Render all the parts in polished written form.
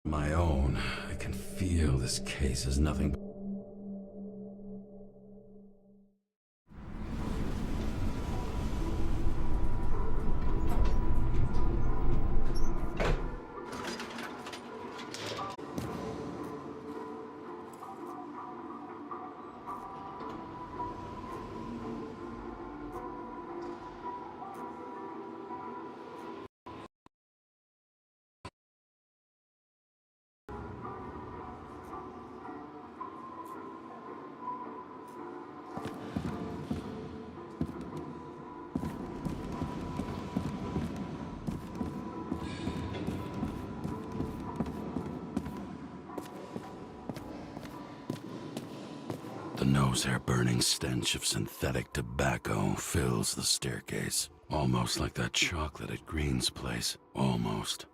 My own, I can feel this case is nothing. The nose-hair-burning stench of synthetic tobacco fills the staircase. Almost like that chocolate at Green's place. Almost.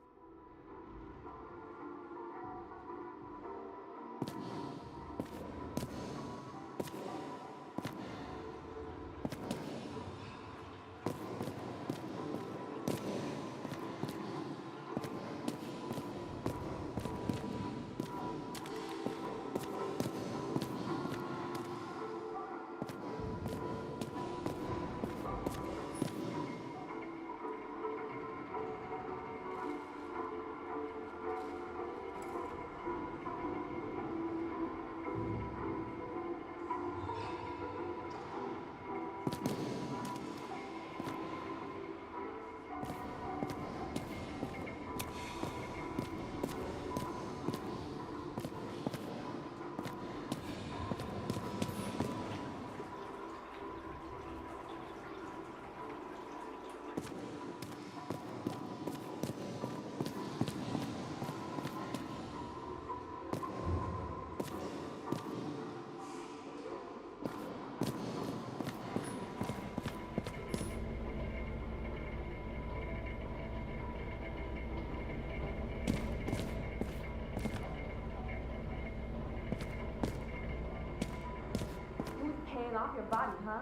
Off your body, huh?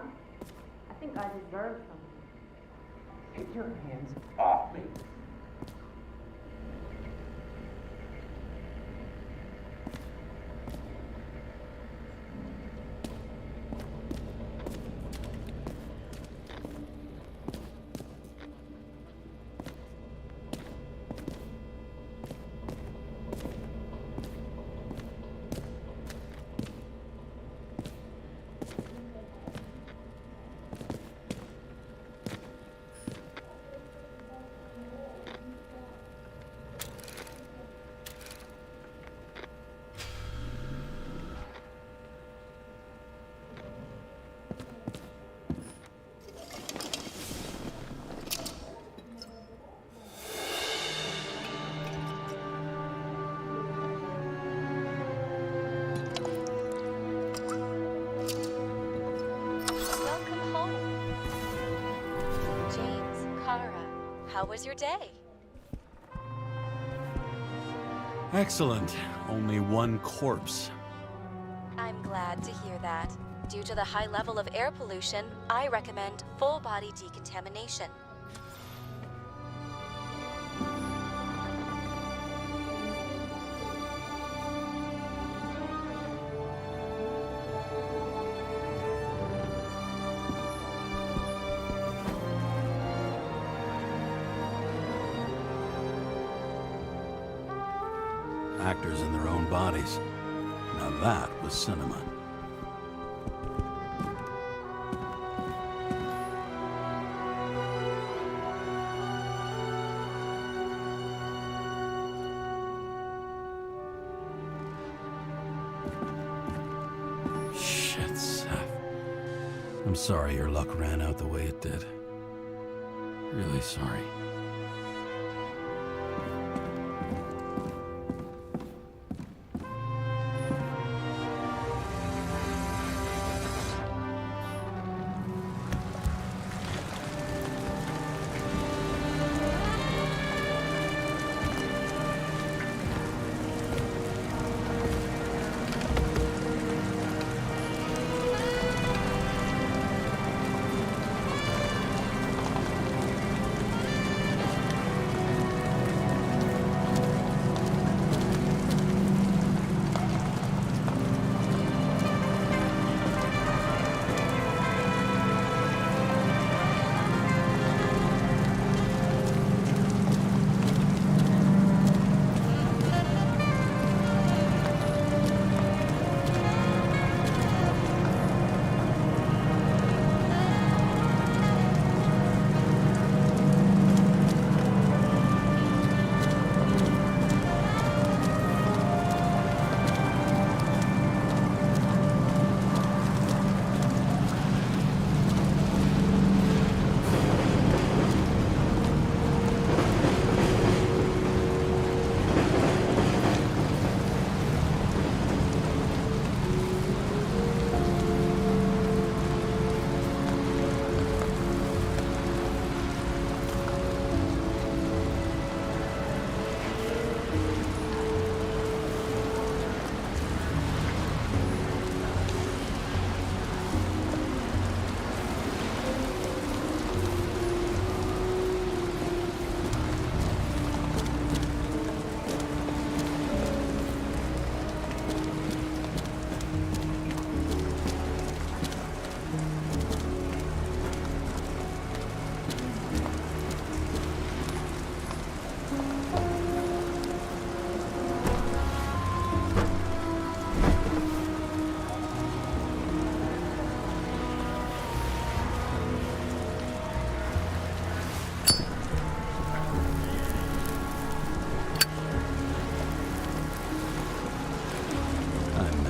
I think I deserve something. Get your hands off me! How was your day? Excellent. Only one corpse. I'm glad to hear that. Due to the high level of air pollution, I recommend full body decontamination. Actors in their own bodies. Now that was cinema. Shit, Seth. I'm sorry your luck ran out the way it did. Really sorry.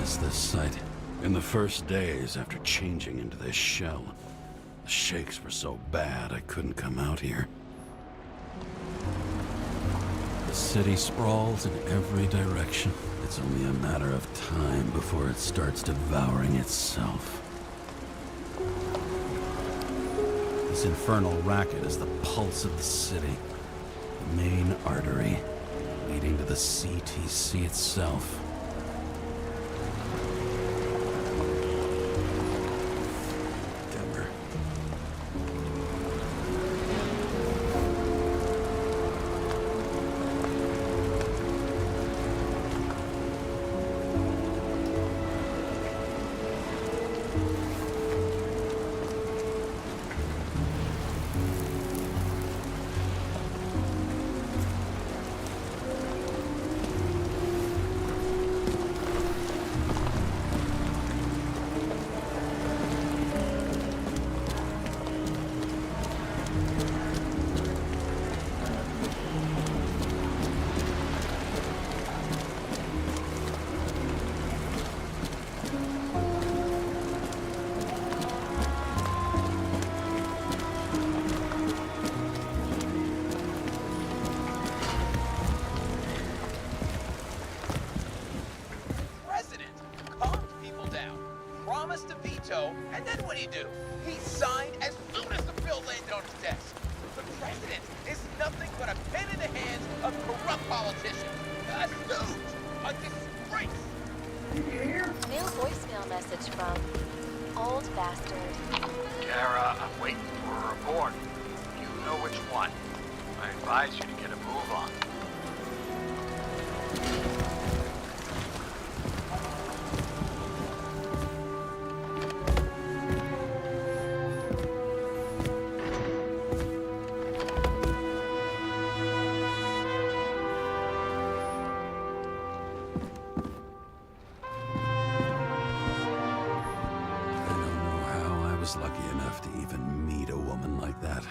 miss this sight. In the first days after changing into this shell, the shakes were so bad I couldn't come out here. The city sprawls in every direction. It's only a matter of time before it starts devouring itself. This infernal racket is the pulse of the city, the main artery leading to the CTC itself. Denver. And then what'd he do? He signed as soon as the bill landed on his desk. The president is nothing but a pen in the hands of corrupt politicians. A stooge! A disgrace! New voicemail message from Old Bastard. Kara, I'm waiting for a report. You know which one. I advise you to get a move on. Lucky enough to even meet a woman like that.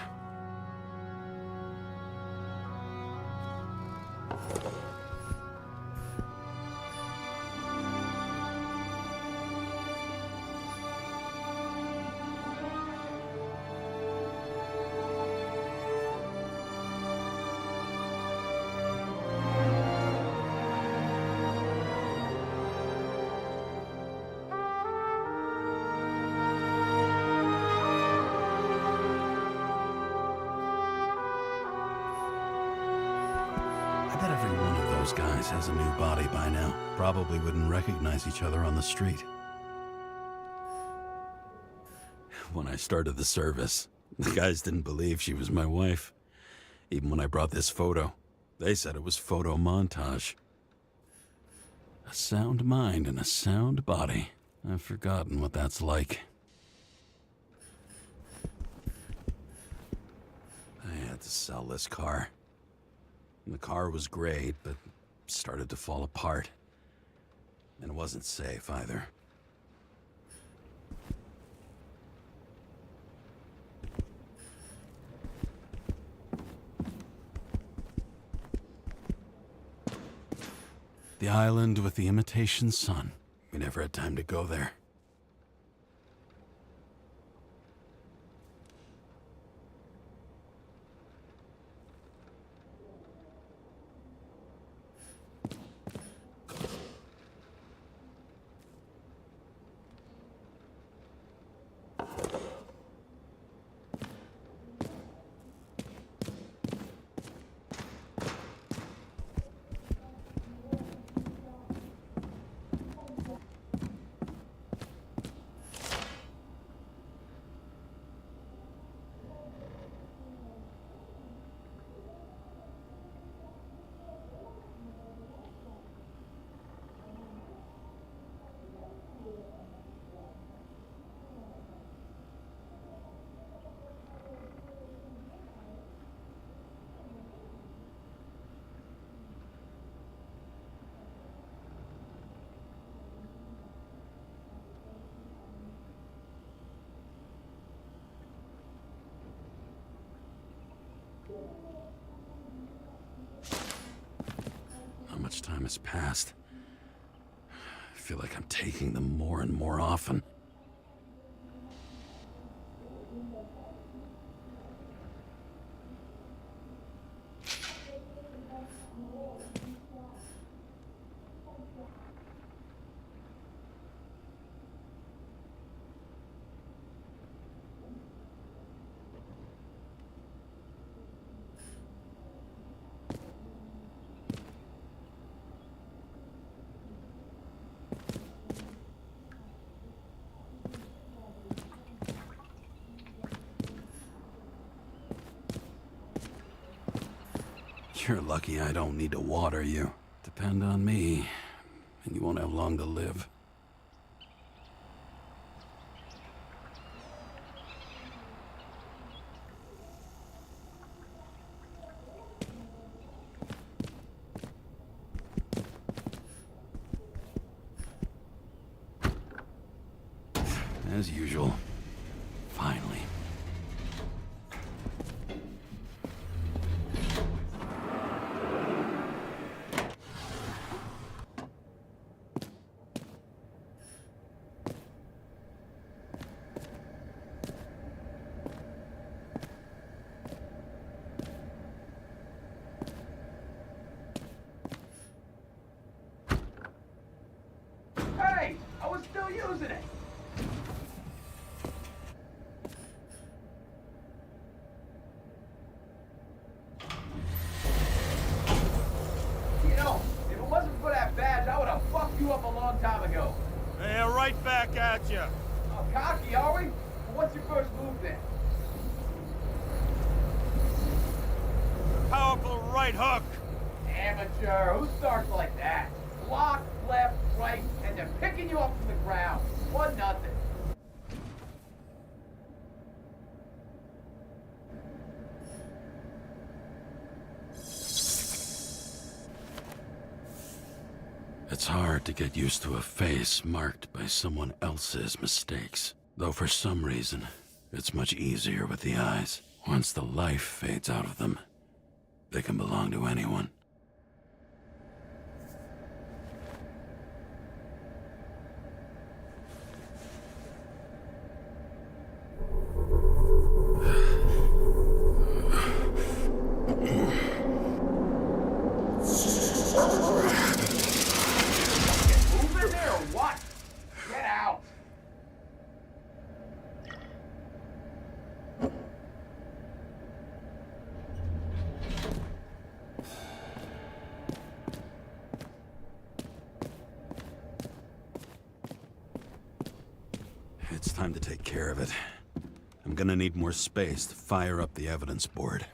I bet every one of those guys has a new body by now. Probably wouldn't recognize each other on the street. When I started the service, the guys didn't believe she was my wife. Even when I brought this photo, they said it was photo montage. A sound mind and a sound body. I've forgotten what that's like. I had to sell this car. The car was great, but started to fall apart. And it wasn't safe either. The island with the imitation sun. We never had time to go there. How much time has passed? feel like I'm taking them more and more often. You're lucky I don't need to water you. Depend on me, and you won't have long to live. As usual. Finally. Hey! I was still using it! You know, if it wasn't for that badge, I would have fucked you up a long time ago. Yeah, right back at you. Oh, cocky, are we? Well, what's your first move then? Powerful right hook. Amateur, who starts like that? Block, left, right, and they're picking you up from the ground. 1-0. It's hard to get used to a face marked by someone else's mistakes. Though for some reason, it's much easier with the eyes. Once the life fades out of them, they can belong to anyone. Move in there or what? Get out. It's time to take care of it. I'm gonna need more space to fire up the evidence board.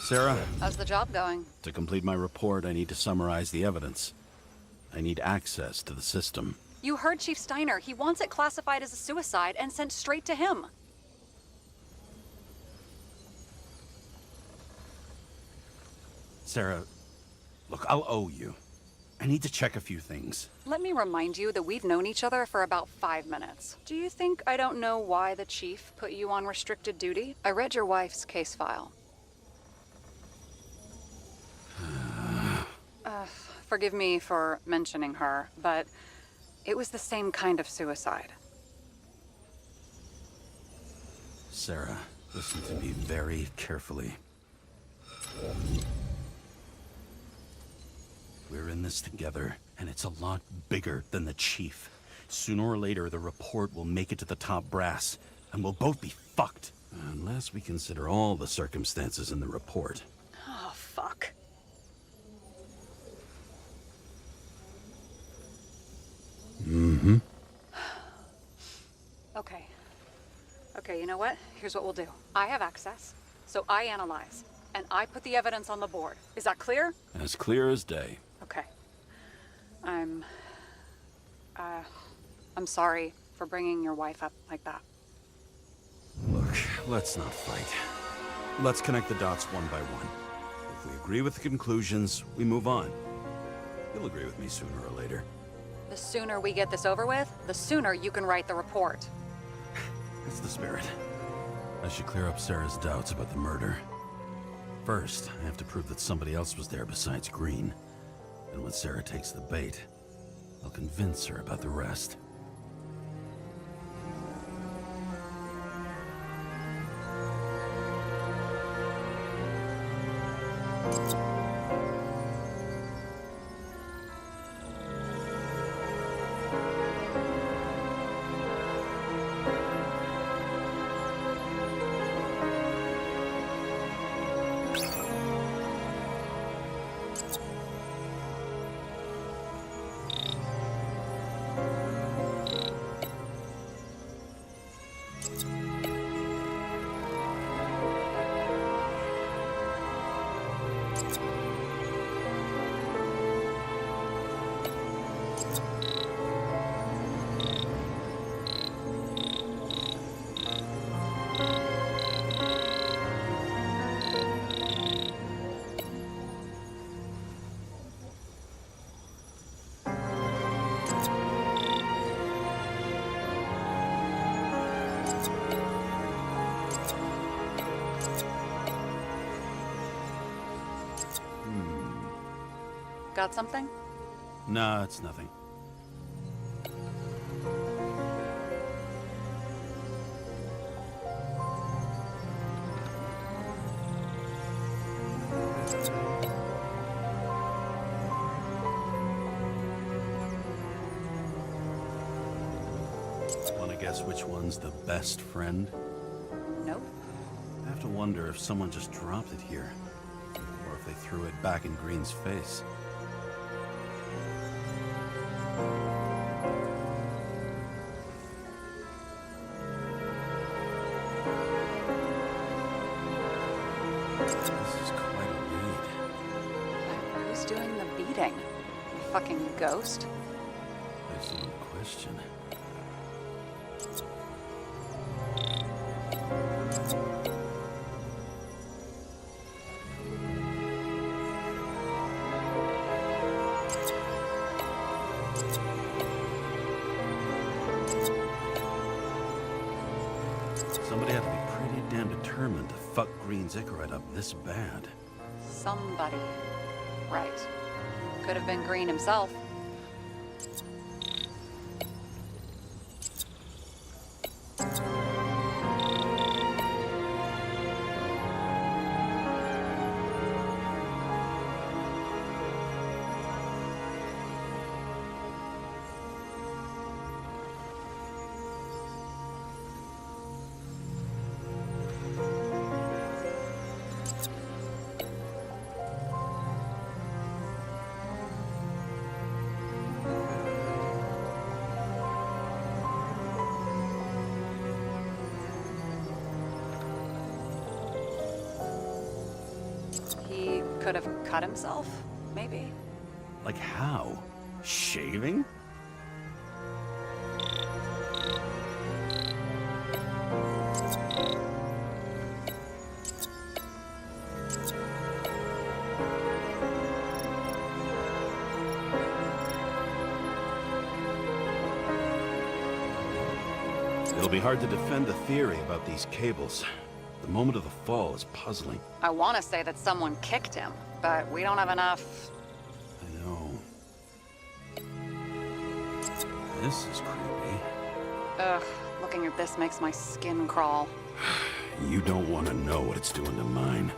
Sarah, How's the job going? to complete my report, I need to summarize the evidence. I need access to the system. You heard Chief Steiner. He wants it classified as a suicide and sent straight to him. Sarah, look, I'll owe you. I need to check a few things. Let me remind you that we've known each other for about 5 minutes. Do you think I don't know why the chief put you on restricted duty? I read your wife's case file. Forgive me for mentioning her, but it was the same kind of suicide. Sarah, listen to me very carefully. We're in this together, and it's a lot bigger than the chief. Sooner or later, the report will make it to the top brass, and we'll both be fucked. Unless we consider all the circumstances in the report. Oh, fuck. Mm-hmm. Okay. Okay, you know what? Here's what we'll do. I have access, so I analyze, and I put the evidence on the board. Is that clear? As clear as day. Okay. I'm sorry for bringing your wife up like that. Look, let's not fight. Let's connect the dots one by one. If we agree with the conclusions, we move on. You'll agree with me sooner or later. The sooner we get this over with, the sooner you can write the report. That's the spirit. I should clear up Sarah's doubts about the murder. First, I have to prove that somebody else was there besides Green. And when Sarah takes the bait, I'll convince her about the rest. Got something? Nah, it's nothing. Wanna guess which one's the best friend? Nope. I have to wonder if someone just dropped it here. Or if they threw it back in Green's face. This is quite a read. Who's doing the beating? A fucking ghost? Excellent question. Somebody had to be pretty damn determined to fuck Green's Icarite up this bad. Somebody. Right. Could have been Green himself. He could have cut himself, maybe? Like how? Shaving? It'll be hard to defend the theory about these cables. The moment of the fall is puzzling. I want to say that someone kicked him, but we don't have enough. I know. This is creepy. Ugh, looking at this makes my skin crawl. You don't want to know what it's doing to mine.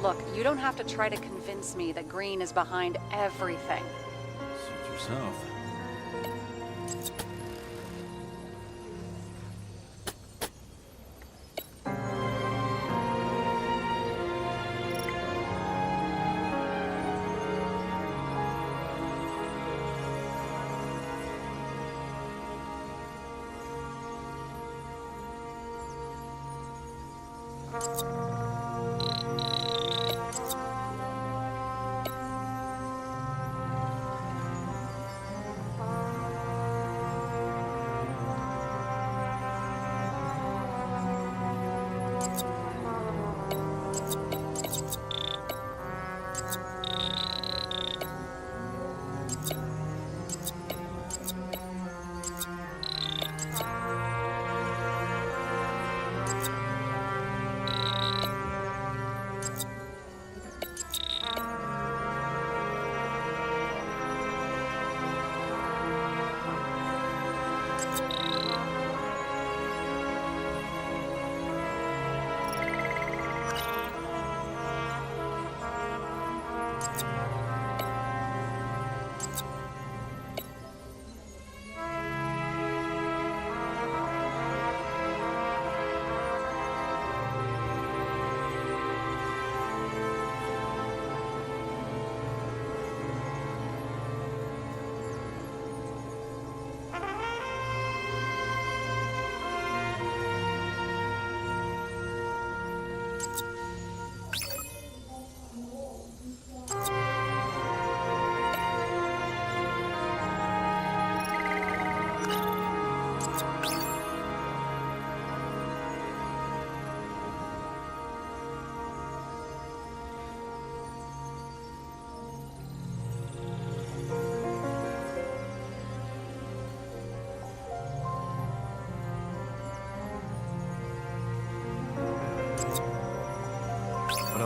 Look, you don't have to try to convince me that Green is behind everything. Suit yourself.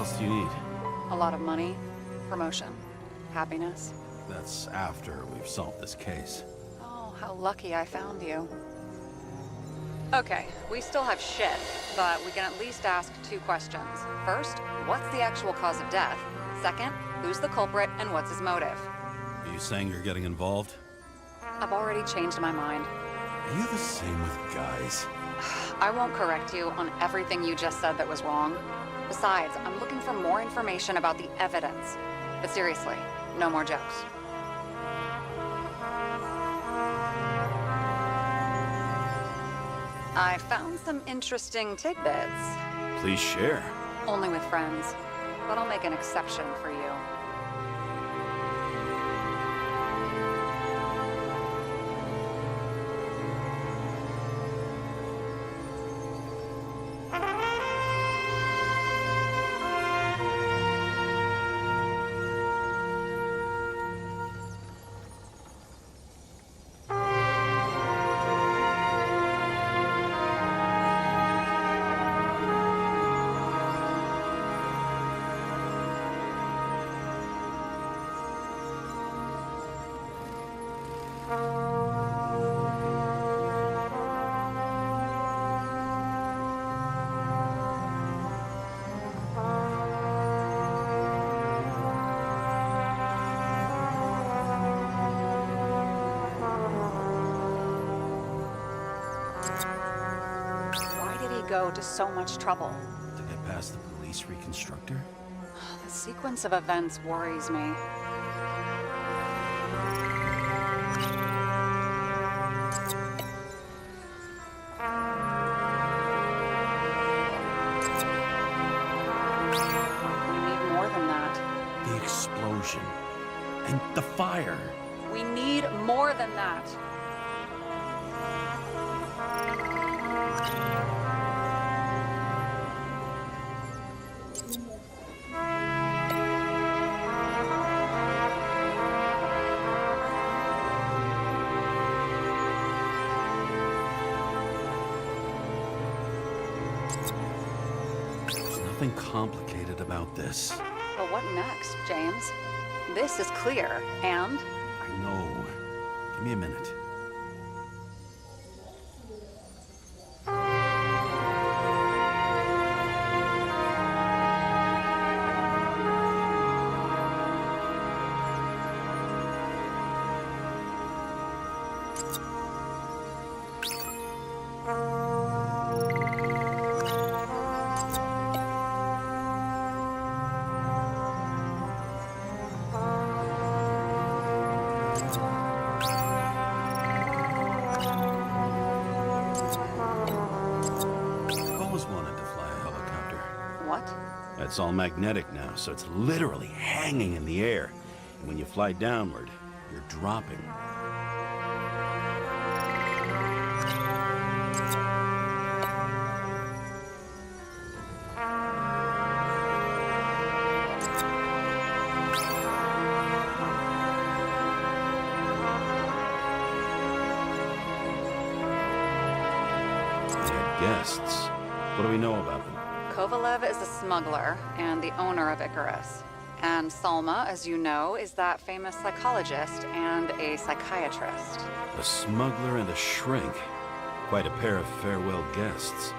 else do you need? A lot of money, promotion, happiness. That's after we've solved this case. Oh, how lucky I found you. Okay, we still have shit, but we can at least ask 2 questions. First, what's the actual cause of death? Second, who's the culprit and what's his motive? Are you saying you're getting involved? I've already changed my mind. Are you the same with guys? I won't correct you on everything you just said that was wrong. Besides, I'm looking for more information about the evidence. But seriously, no more jokes. I found some interesting tidbits. Please share. Only with friends. But I'll make an exception for you. Why did he go to so much trouble? To get past the police reconstructor? The sequence of events worries me. We need more than that. The explosion. And the fire. We need more than that. There's nothing complicated about this. But what next, James? This is clear, and I know. Give me a minute. It's all magnetic now, so it's literally hanging in the air. And when you fly downward, you're dropping. They had guests. What do we know about them? Kovalev is a smuggler and the owner of Icarus. And Salma, as you know, is that famous psychologist and a psychiatrist. A smuggler and a shrink. Quite a pair of farewell guests.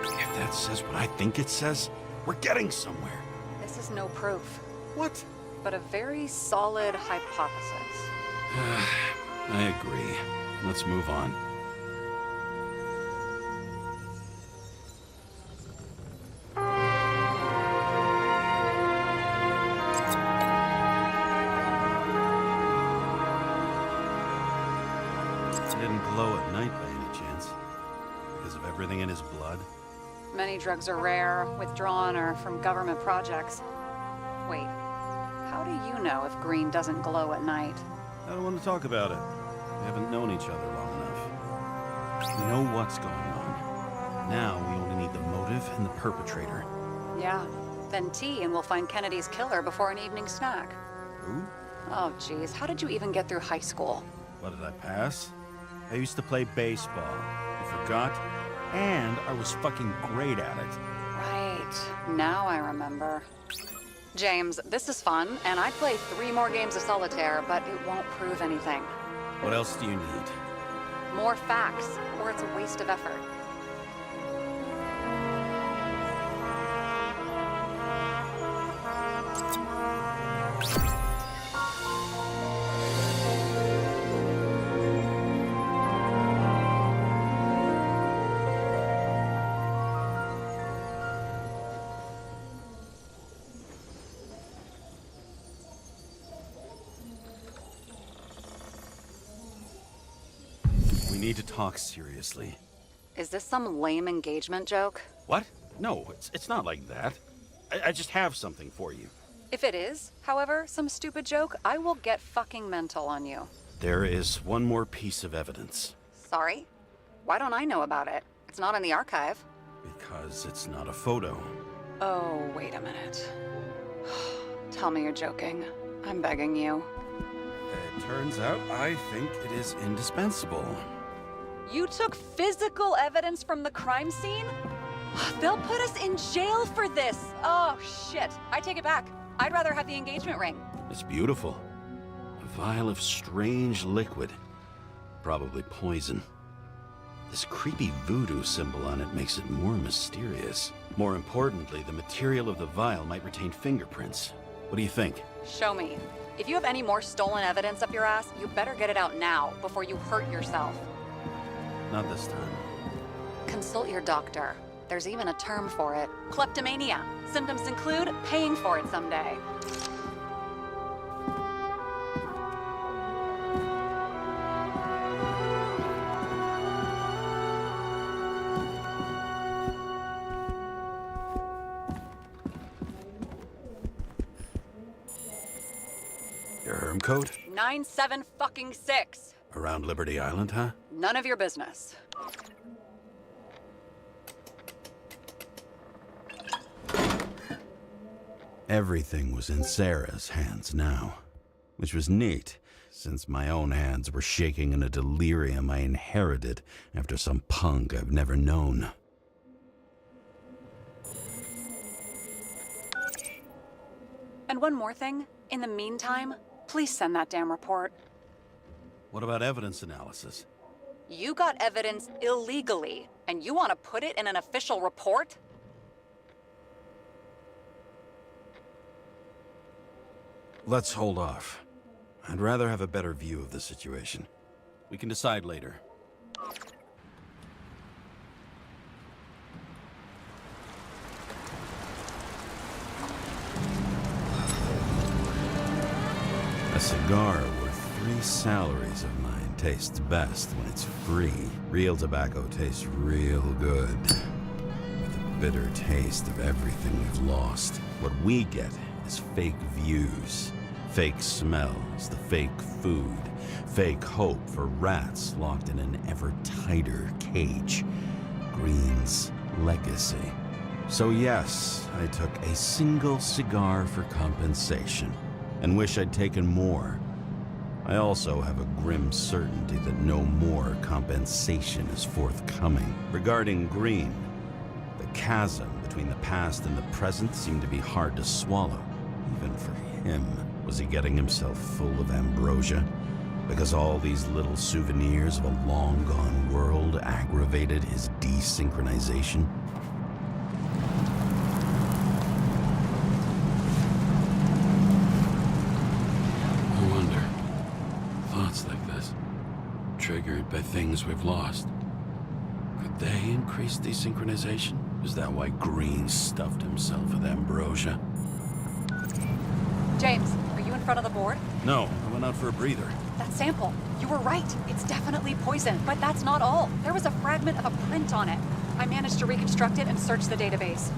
If that says what I think it says, we're getting somewhere. This is no proof, What? but a very solid hypothesis. I agree. Let's move on. He didn't glow at night by any chance? Because of everything in his blood? Many drugs are rare, withdrawn, or from government projects. Wait, how do you know if green doesn't glow at night? I don't want to talk about it. We haven't known each other long enough. We know what's going on. Now we only need the motive and the perpetrator. Yeah, then tea and we'll find Kennedy's killer before an evening snack. Who? Oh geez, how did you even get through high school? What did I pass? I used to play baseball. You forgot? And I was fucking great at it. Right, Right, now I remember. James, this is fun, and I'd play 3 more games of solitaire, but it won't prove anything. What else do you need? More facts, or it's a waste of effort. We need to talk seriously. Is this some lame engagement joke? What? No, it's not like that. I just have something for you. If it is, however, some stupid joke, I will get fucking mental on you. There is one more piece of evidence. Sorry? Why don't I know about it? It's not in the archive. Because it's not a photo. Oh, wait a minute. Tell me you're joking. I'm begging you. It turns out I think it is indispensable. You took physical evidence from the crime scene? They'll put us in jail for this. Oh, shit. I take it back. I'd rather have the engagement ring. It's beautiful. A vial of strange liquid. Probably poison. This creepy voodoo symbol on it makes it more mysterious. More importantly, the material of the vial might retain fingerprints. What do you think? Show me. If you have any more stolen evidence up your ass, you better get it out now before you hurt yourself. Not this time. Consult your doctor. There's even a term for it. Kleptomania. Symptoms include paying for it someday. Your herm code? 97-fucking-6. Around Liberty Island, huh? None of your business. Everything was in Sarah's hands now, which was neat, since my own hands were shaking in a delirium I inherited after some punk I've never known. And one more thing. In the meantime, please send that damn report. What about evidence analysis? You got evidence illegally, and you want to put it in an official report? Let's hold off. I'd rather have a better view of the situation. We can decide later. A cigar worth 3 salaries of mine tastes best when it's free. Real tobacco tastes real good. With the bitter taste of everything we've lost. What we get is fake views, fake smells, the fake food, fake hope for rats locked in an ever tighter cage. Green's legacy. So yes, I took a single cigar for compensation, and wish I'd taken more. I also have a grim certainty that no more compensation is forthcoming. Regarding Green, the chasm between the past and the present seemed to be hard to swallow, even for him. Was he getting himself full of ambrosia? Because all these little souvenirs of a long-gone world aggravated his desynchronization? No wonder. Thoughts like this, triggered by things we've lost. Could they increase desynchronization? Is that why Green stuffed himself with ambrosia? James, are you in front of the board? No, I went out for a breather. That sample. You were right. It's definitely poison, but that's not all. There was a fragment of a print on it. I managed to reconstruct it and search the database.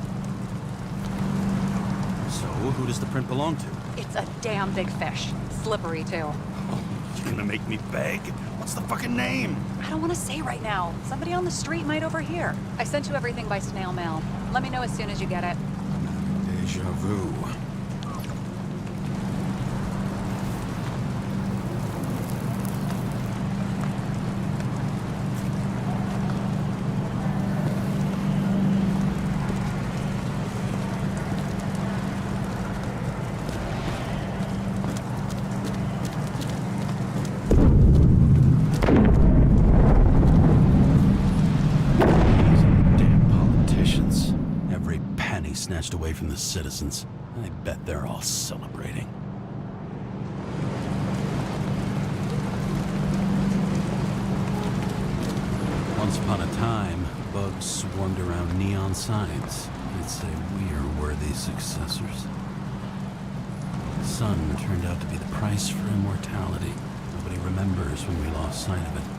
So, who does the print belong to? It's a damn big fish. Slippery, too. Oh, you're gonna make me beg? What's the fucking name? I don't want to say right now. Somebody on the street might overhear. I sent you everything by snail mail. Let me know as soon as you get it. Deja vu. forced away from the citizens. I bet they're all celebrating. Once upon a time, bugs swarmed around neon signs. They'd say we are worthy successors. The sun turned out to be the price for immortality. Nobody remembers when we lost sight of it.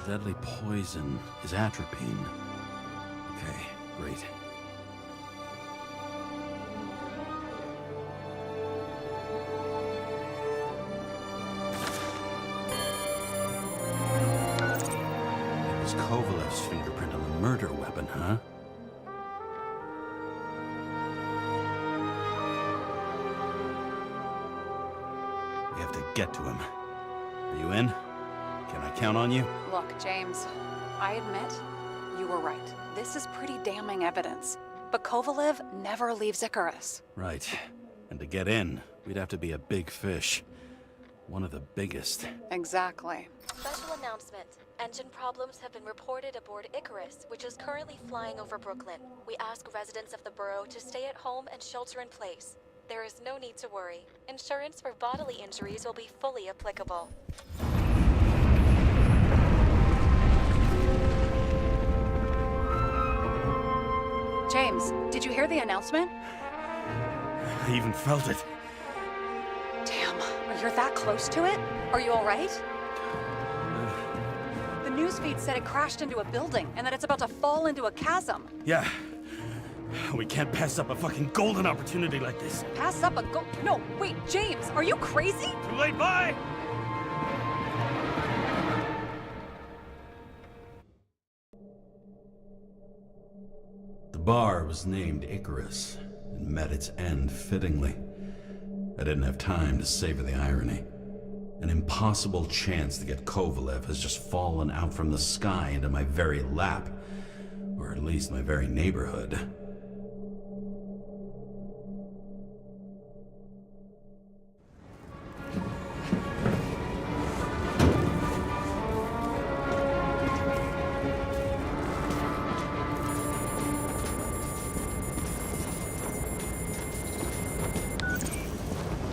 Deadly poison is atropine. Okay, great. It was Kovalev's fingerprint on the murder weapon, huh? We have to get to him. Are you in? Can I count on you? Look, James, I admit, you were right. This is pretty damning evidence. But Kovalev never leaves Icarus. Right. And to get in, we'd have to be a big fish. One of the biggest. Exactly. Special announcement. Engine problems have been reported aboard Icarus, which is currently flying over Brooklyn. We ask residents of the borough to stay at home and shelter in place. There is no need to worry. Insurance for bodily injuries will be fully applicable. James, did you hear the announcement? I even felt it. Damn, you're that close to it? Are you all right? The newsfeed said it crashed into a building and that it's about to fall into a chasm. Yeah. We can't pass up a fucking golden opportunity like this. Pass up a No, wait, James, are you crazy? Too late, bye! The bar was named Icarus and met its end fittingly. I didn't have time to savor the irony. An impossible chance to get Kovalev has just fallen out from the sky into my very lap, or at least my very neighborhood.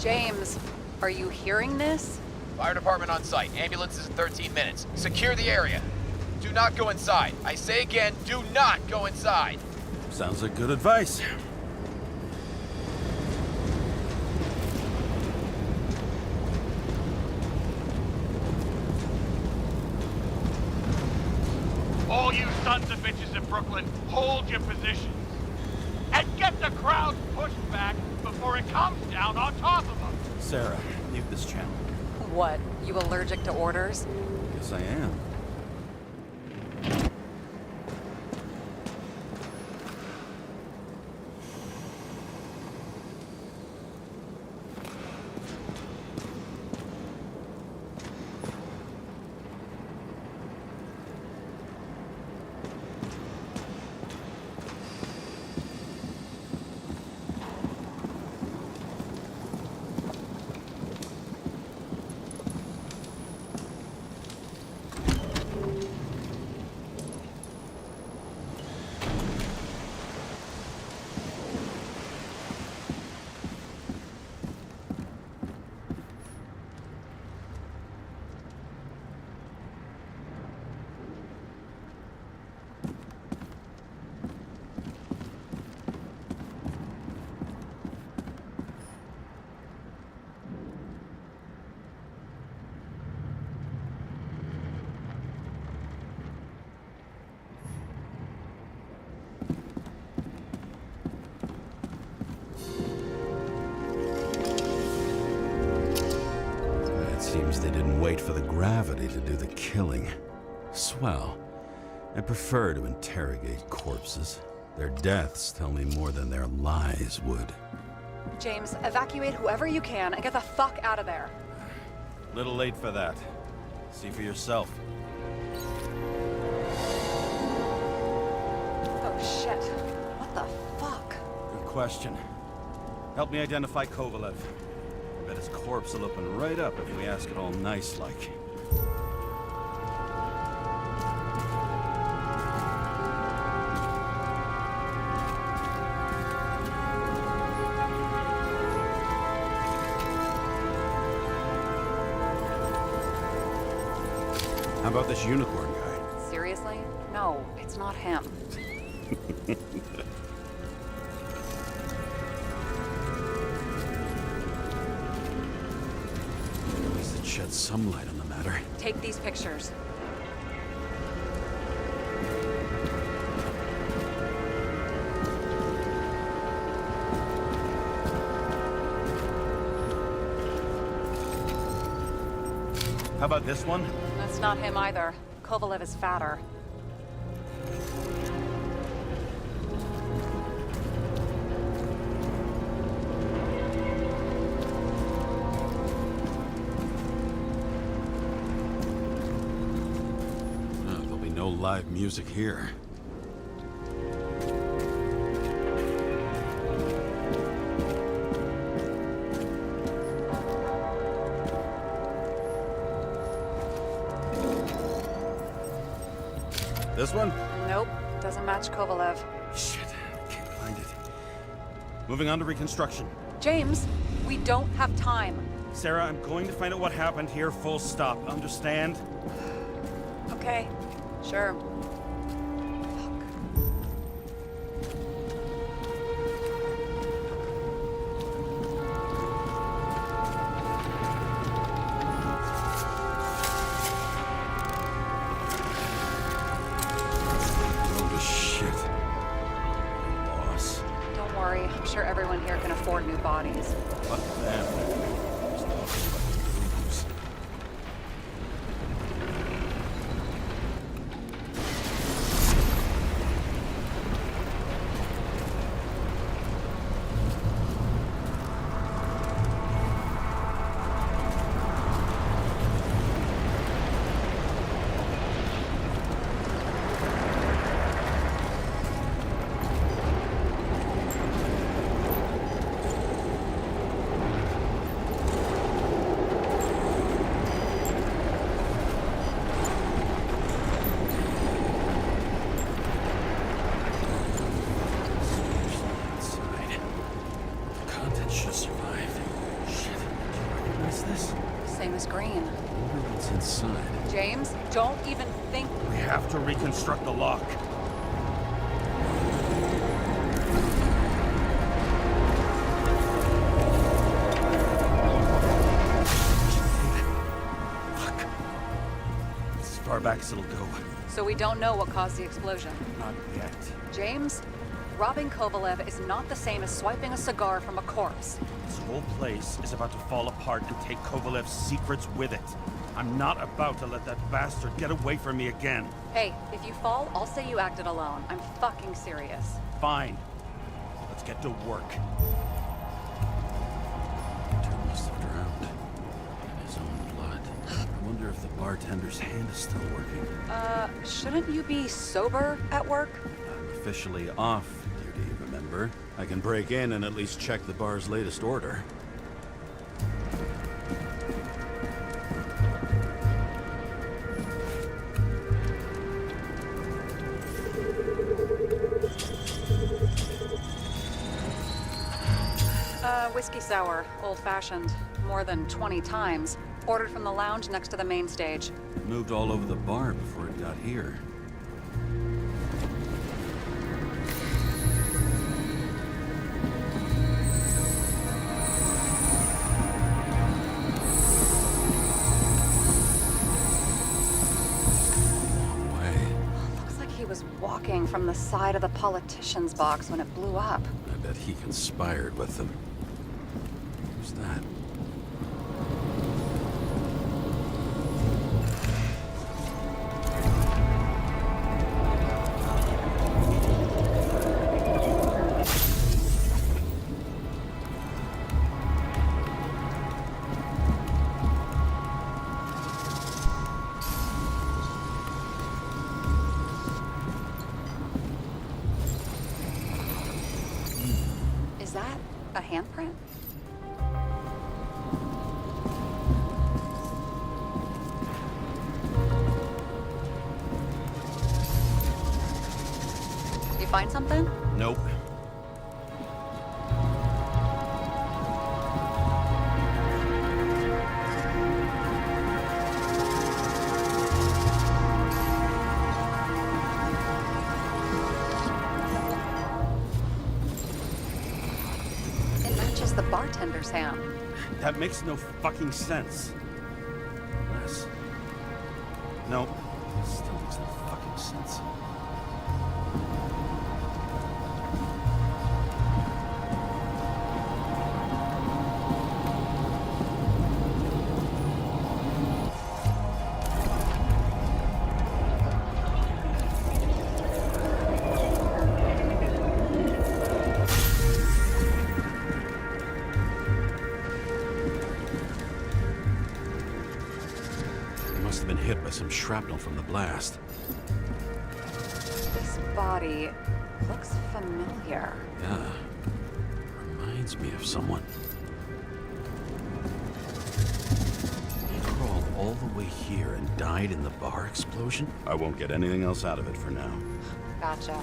James, are you hearing this? Fire department on site. Ambulances in 13 minutes. Secure the area. Do not go inside. I say again, do not go inside. Sounds like good advice. All you sons of bitches in Brooklyn, hold your positions. And get the crowd pushed back before it comes down on top of them. Sarah, mute this channel. What, you allergic to orders? Guess I am. they didn't wait for the gravity to do the killing. Swell. I prefer to interrogate corpses. Their deaths tell me more than their lies would. James, evacuate whoever you can and get the fuck out of there. Little late for that. See for yourself. Oh shit. What the fuck? Good question. Help me identify Kovalev. I bet his corpse will open right up if we ask it all nice-like. How about this unicorn guy? Seriously? No, it's not him. At least it sheds some light on the matter. Take these pictures. How about this one? That's not him either. Kovalev is fatter. There'll be no live music here. This one? Nope, doesn't match Kovalev. Shit, can't find it. Moving on to reconstruction. James, we don't have time. Sarah, I'm going to find out what happened here, full stop. Understand? Okay, sure. Oh, shit. Loss. Don't worry, I'm sure everyone here can afford new bodies. Fuck them. Just lose. Inside. Content should survive. Shit. Do you recognize this? Same as Green. Wonder what's inside. James, don't even think. We have to reconstruct the lock. Fuck. It's as far back as it'll go. So we don't know what caused the explosion. Not yet. James, robbing Kovalev is not the same as swiping a cigar from a corpse. This whole place is about to fall apart and take Kovalev's secrets with it. I'm not about to let that bastard get away from me again. Hey, if you fall, I'll say you acted alone. I'm fucking serious. Fine. Let's get to work. Turner must have drowned in his own blood. I wonder if the bartender's hand is still working. Shouldn't you be sober at work? I'm officially off duty, remember? I can break in and at least check the bar's latest order. Whiskey sour, old-fashioned, more than 20 times. Ordered from the lounge next to the main stage. Moved all over the bar before it got here. Long way. Looks like he was walking from the side of the politician's box when it blew up. I bet he conspired with them. Who's that? handprint? You find something? Nope. It matches the bartender's hand. That makes no fucking sense. Unless... Nope. Still makes no fucking sense. Must have been hit by some shrapnel from the blast. This body looks familiar. Yeah. Reminds me of someone. He crawled all the way here and died in the bar explosion? I won't get anything else out of it for now. Gotcha.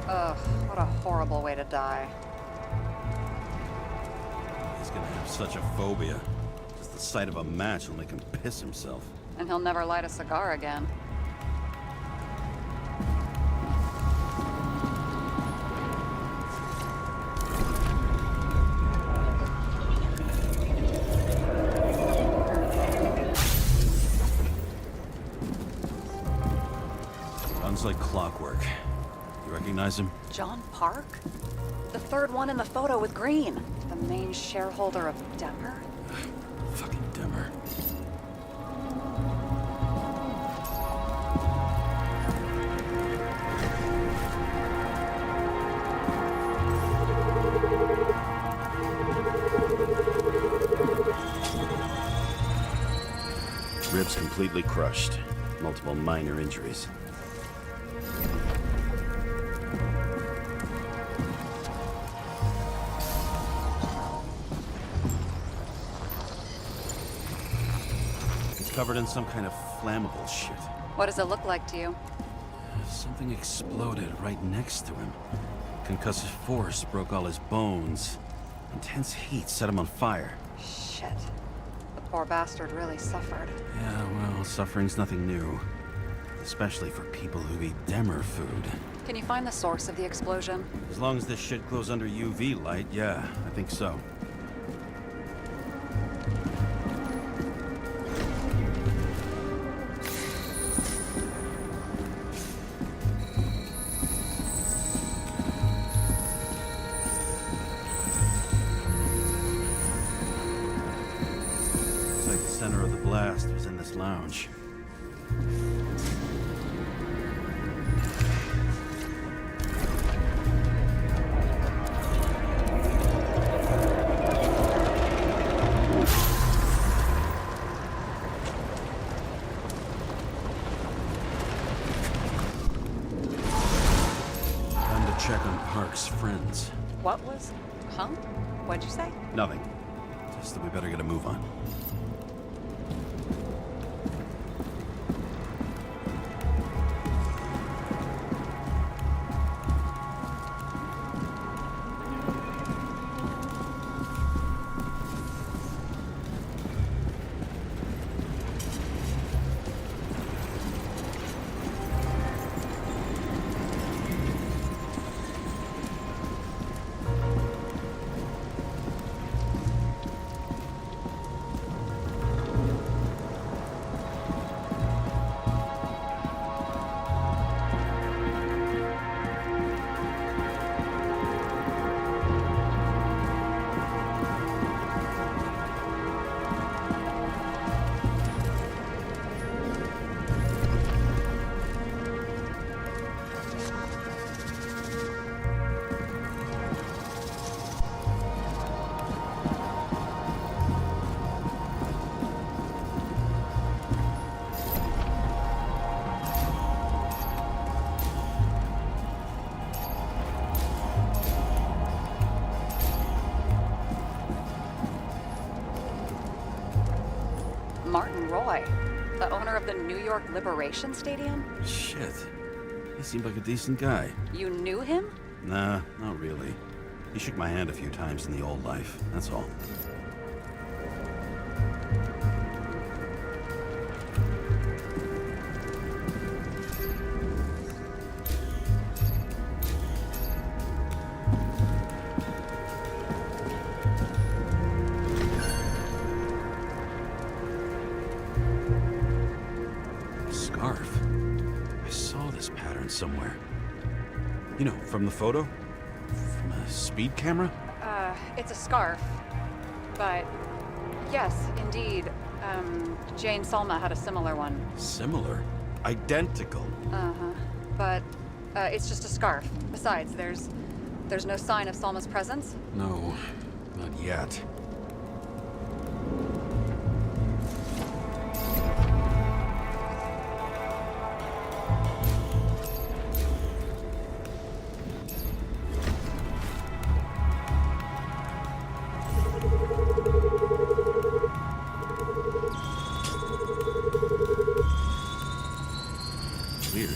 Ugh, what a horrible way to die. He's gonna have such a phobia. Just the sight of a match will make him piss himself. And he'll never light a cigar again. Runs like clockwork. You recognize him? John Park? The third one in the photo with Green. The main shareholder of Demmer? Fucking Demmer. Ribs completely crushed. Multiple minor injuries. He's covered in some kind of flammable shit. What does it look like to you? Something exploded right next to him. Concussive force broke all his bones. Intense heat set him on fire. Shit. The poor bastard really suffered. Yeah, well, suffering's nothing new. Especially for people who eat Demmer food. Can you find the source of the explosion? As long as this shit glows under UV light, yeah, I think so. Looks like the center of the blast was in this lounge. Check on Park's friends. What was... Huh? What'd you say? Nothing. Just that we better get a move on. Roy, the owner of the New York Liberation Stadium? Shit. He seemed like a decent guy. You knew him? Nah, not really. He shook my hand a few times in the old life, that's all. Scarf. I saw this pattern somewhere. You know, from the photo? From a speed camera? It's a scarf. But, yes, indeed, Jane Salma had a similar one. Similar? Identical? Uh-huh. But, it's just a scarf. Besides, there's no sign of Salma's presence. No, not yet. Weird.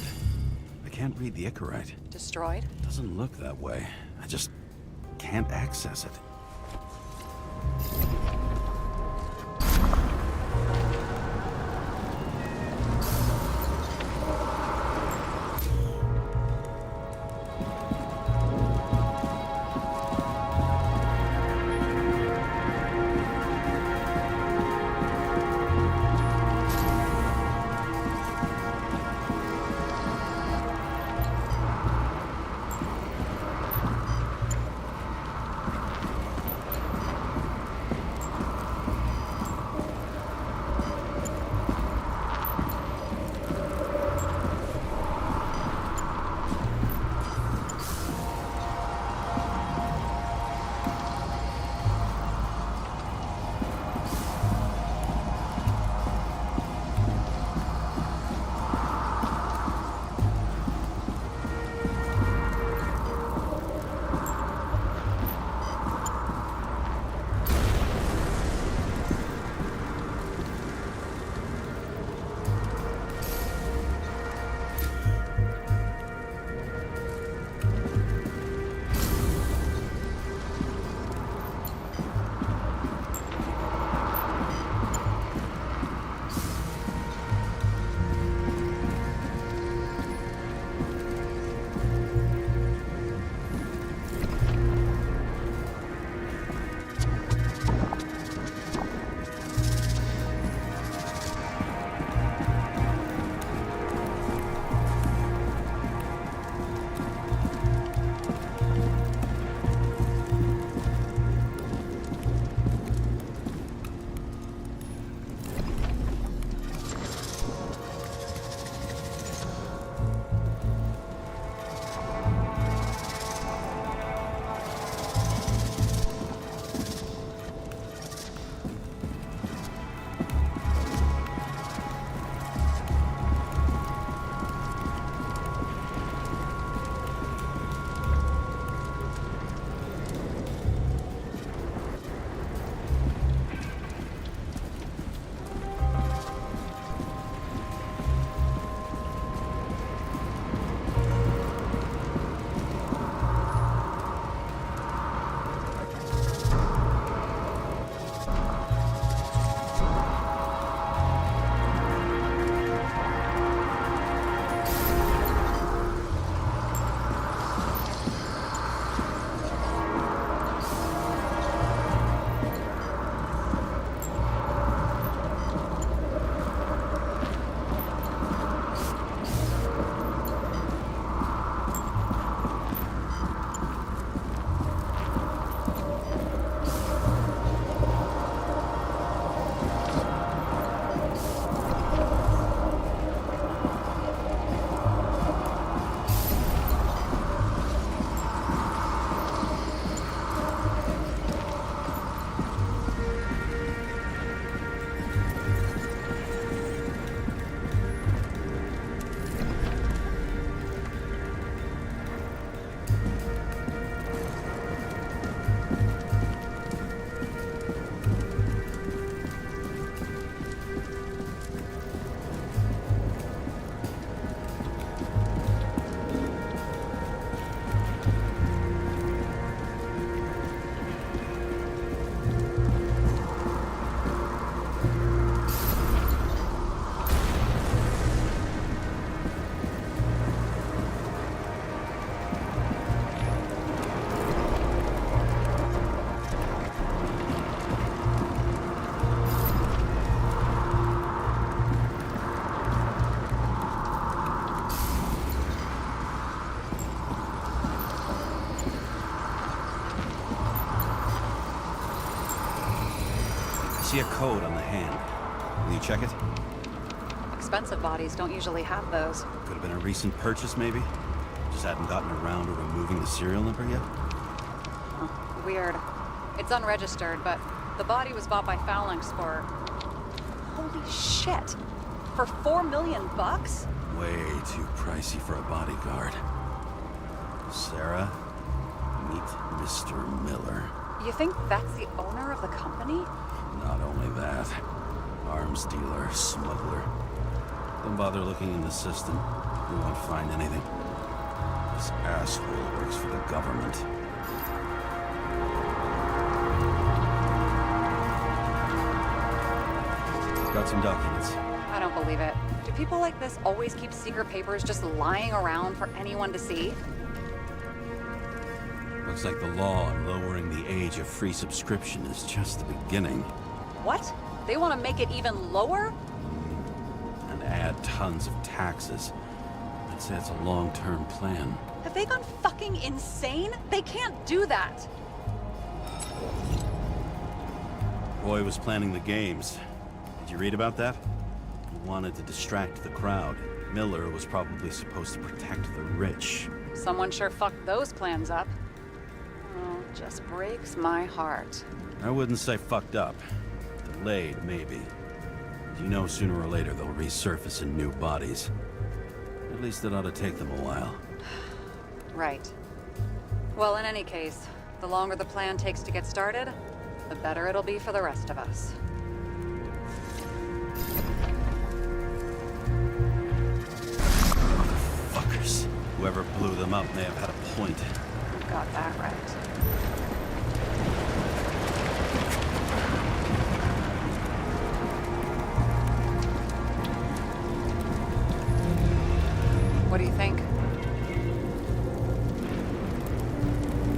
I can't read the Icarite. Destroyed? Doesn't look that way. I just can't access it. see a code on the hand. Will you check it? Expensive bodies don't usually have those. Could have been a recent purchase, maybe? Just hadn't gotten around to removing the serial number yet? Huh, weird. It's unregistered, but the body was bought by Phalanx for... Holy shit! For $4 million bucks? Way too pricey for a bodyguard. Sarah, meet Mr. Miller. You think that's the owner of the company? Not only that, arms dealer, smuggler. Don't bother looking in the system. You won't find anything. This asshole works for the government. Got some documents. I don't believe it. Do people like this always keep secret papers just lying around for anyone to see? Looks like the law on lowering the age of free subscription is just the beginning. What? They want to make it even lower? And add tons of taxes. I'd say it's a long-term plan. Have they gone fucking insane? They can't do that! Roy was planning the games. Did you read about that? He wanted to distract the crowd. Miller was probably supposed to protect the rich. Someone sure fucked those plans up. Oh, just breaks my heart. I wouldn't say fucked up. Delayed, maybe. You know sooner or later they'll resurface in new bodies. At least it ought to take them a while. Right. Well, in any case, the longer the plan takes to get started, the better it'll be for the rest of us. Fuckers. Whoever blew them up may have had a point. You got that right. What do you think?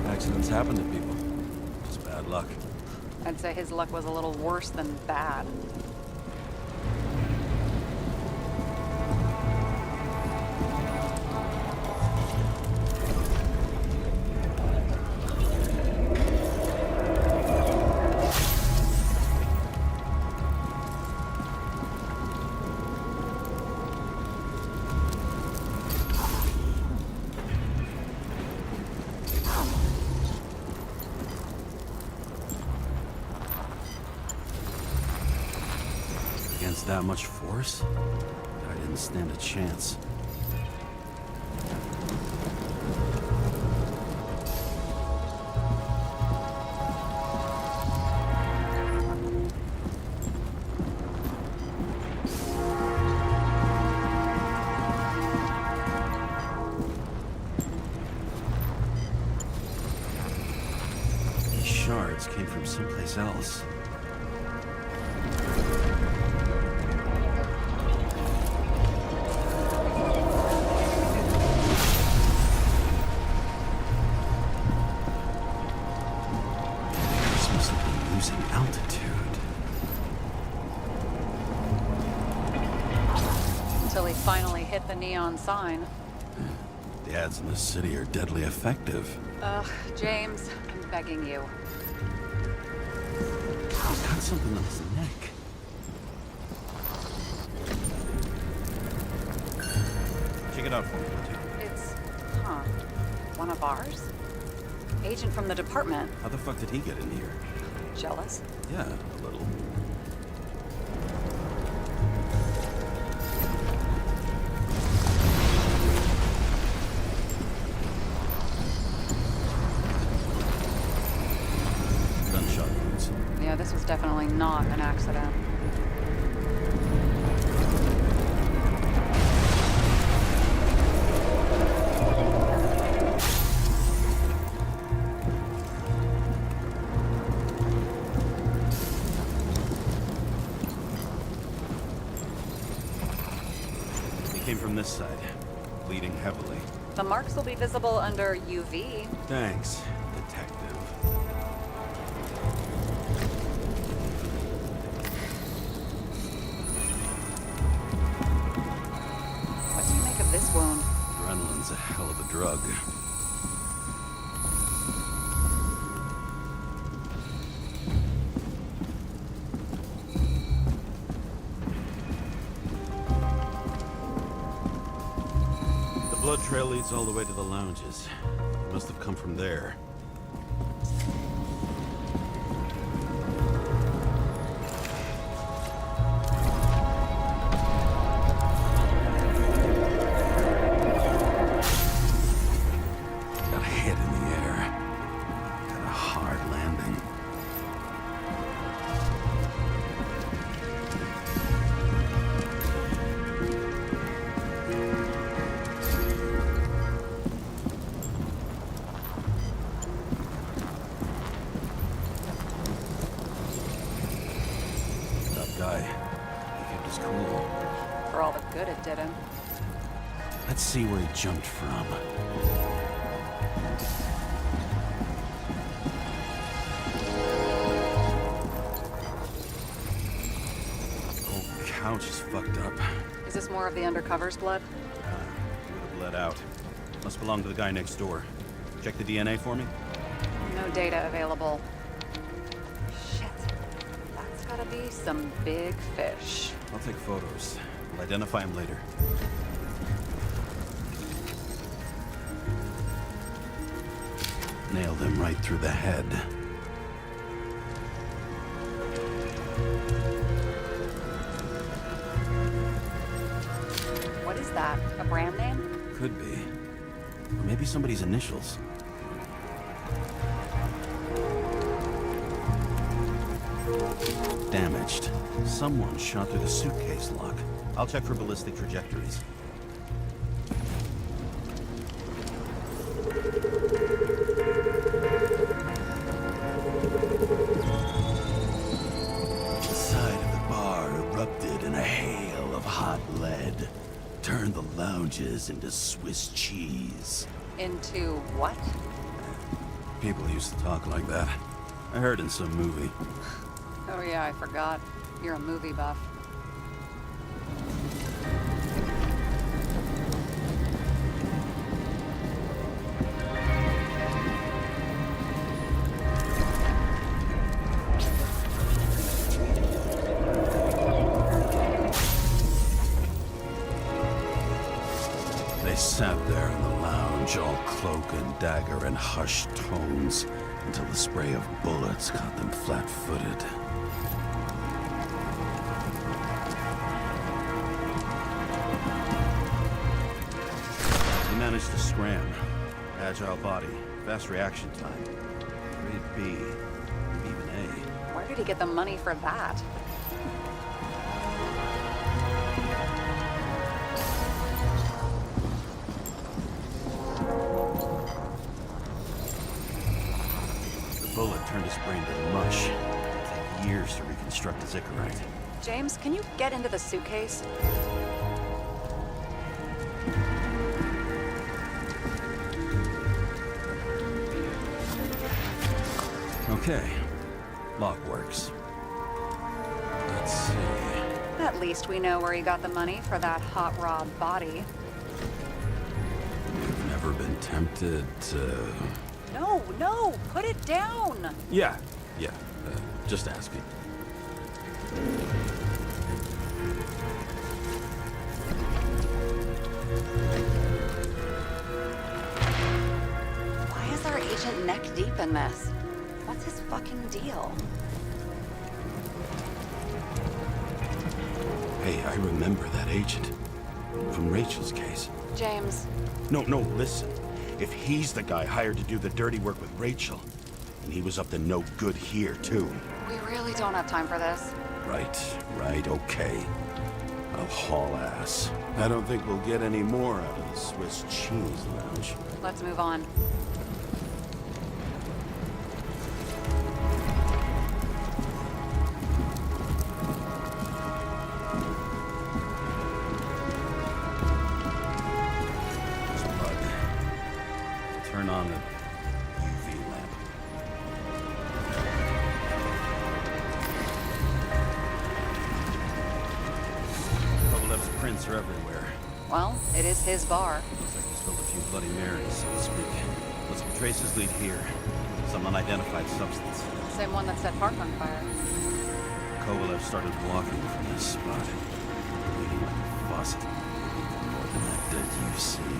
Accidents happen to people. Just bad luck. I'd say his luck was a little worse than bad. Against that much force? I didn't stand a chance. These shards came from someplace else. Until he finally hit the neon sign. The ads in the city are deadly effective. Ugh, James, I'm begging you. He's got something on his neck. Check it out for me, would you? It's, one of ours? Agent from the department. How the fuck did he get in here? Jealous? Yeah, a little. Gunshot wounds. Yeah, this was definitely not an accident. Came from this side, bleeding heavily. The marks will be visible under UV. Thanks, detective. What do you make of this wound? Adrenaline's a hell of a drug. trail leads all the way to the lounges. It must have come from there. Got a head in the air. Got a hard landing. Guy. He kept his cool. For all the good it did him. Let's see where he jumped from. Whole couch is fucked up. Is this more of the undercover's blood? It would have bled out. Must belong to the guy next door. Check the DNA for me? No data available. Shit. That's gotta be some big fish. I'll take photos. I'll identify him later. Nailed him right through the head. What is that? A brand name? Could be. Or maybe somebody's initials. Damaged. Someone shot through the suitcase lock. I'll check for ballistic trajectories. The side of the bar erupted in a hail of hot lead. Turned the lounges into Swiss cheese. Into what? People used to talk like that. I heard in some movie. Oh yeah, I forgot. You're a movie buff. They sat there in the lounge, all cloak and dagger and hushed tones, until the spray of bullets caught them flat-footed. He managed to scram. Agile body, fast reaction time. Grade B, even A. Where did he get the money for that? The bullet turned his brain to mush. It'd take years to reconstruct his Icarite. James, can you get into the suitcase? Okay. Lock works. Let's see. At least we know where he got the money for that hot rod body. You've never been tempted to... No, put it down! Yeah, just asking. Why is our agent neck deep in this? What's his fucking deal? Hey, I remember that agent. From Rachel's case. James, No, listen. If he's the guy hired to do the dirty work with Rachel, and he was up to no good here, too. we really don't have time for this. Right, okay. I'll haul ass. I don't think we'll get any more out of the Swiss cheese lounge. Let's move on. There's blood. Turn on the UV lamp. Kovalev's prints are everywhere. Well, it is his bar. Looks like he spilled a few Bloody Marys, so to speak. Let's trace his lead here. Some unidentified substance. Same one that set Park on fire. Kovalev started walking from this spot. Bleeding like a faucet. More than that dead you see.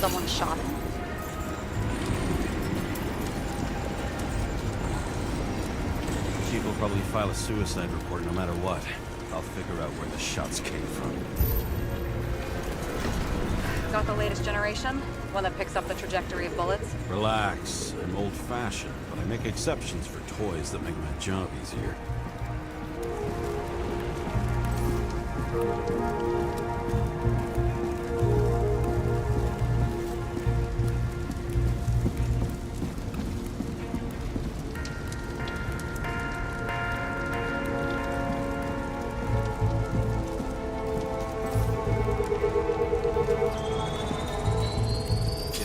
Someone shot him? Chief will probably file a suicide report no matter what. I'll figure out where the shots came from. Got the latest generation? One that picks up the trajectory of bullets? Relax. I'm old-fashioned, but I make exceptions for toys that make my job easier.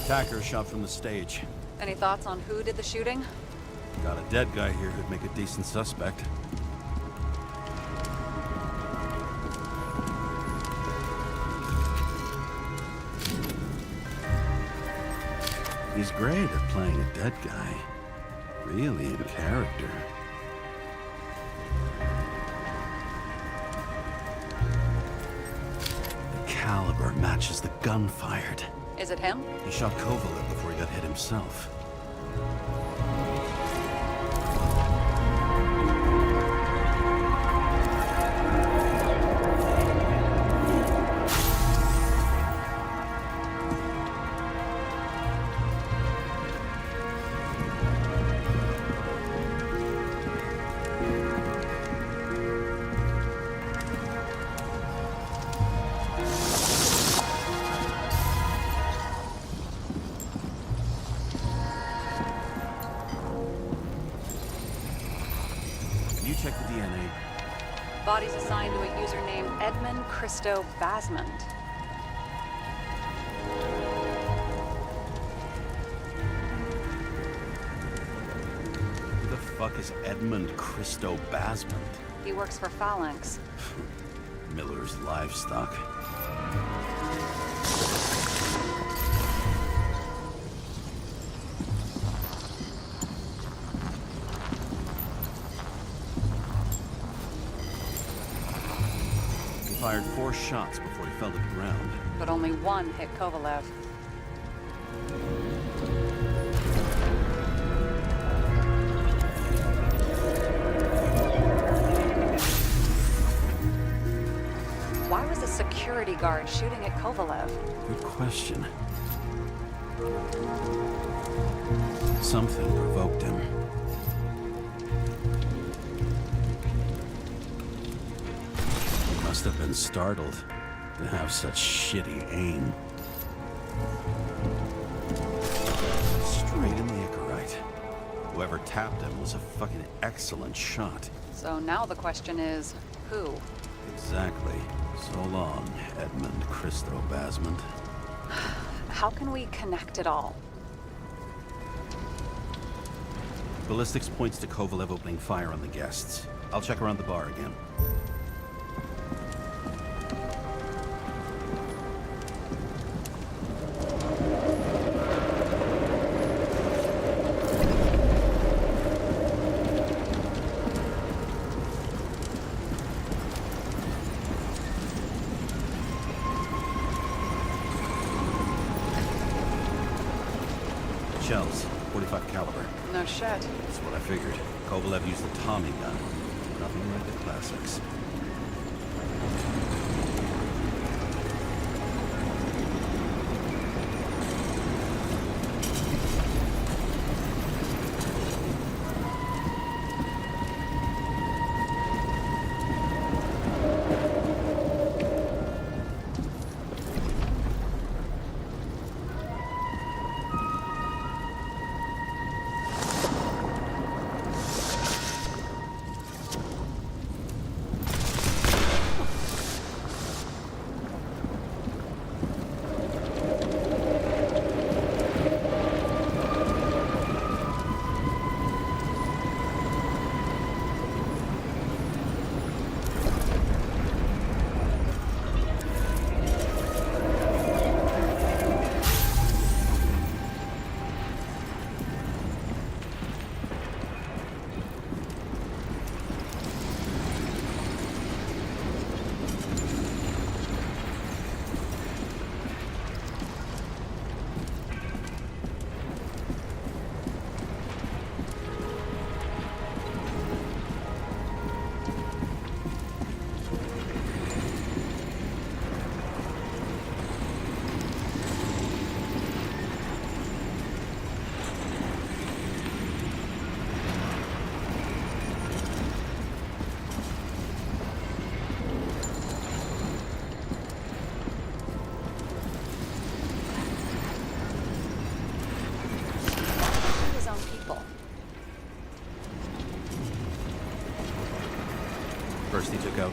Attacker shot from the stage. Any thoughts on who did the shooting? Got a dead guy here who'd make a decent suspect. He's great at playing a dead guy. Really in character. The caliber matches the gun fired. Is it him? He shot Kovalev before he got hit himself. You check the DNA. Body's assigned to a user named Edmund Christo Basmond. Who the fuck is Edmund Christo Basmond? He works for Phalanx. Miller's livestock. He fired 4 shots before he fell to the ground. But only one hit Kovalev. Why was a security guard shooting at Kovalev? Good question. Something provoked him. He must have been startled to have such shitty aim. Straight in the Icarite. Whoever tapped him was a fucking excellent shot. So now the question is, who? Exactly. So long, Edmund Christo Basmond. How can we connect it all? Ballistics points to Kovalev opening fire on the guests. I'll check around the bar again. Shells, 45 caliber. No shit. That's what I figured. Kovalev used the Tommy gun. Nothing like the classics.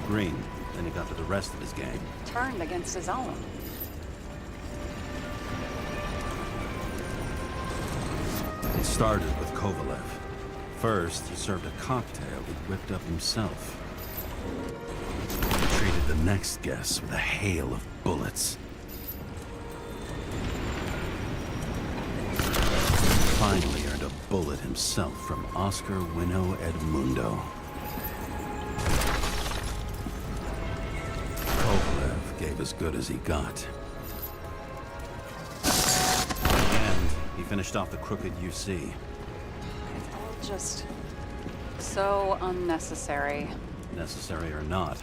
Green. Then he got to the rest of his gang. Turned against his own. It started with Kovalev. First, he served a cocktail he'd whipped up himself. He treated the next guest with a hail of bullets. Finally earned a bullet himself from Oscar Winnow Edmundo. Kovalev gave as good as he got. And he finished off the crooked UC. Just so unnecessary. Necessary or not,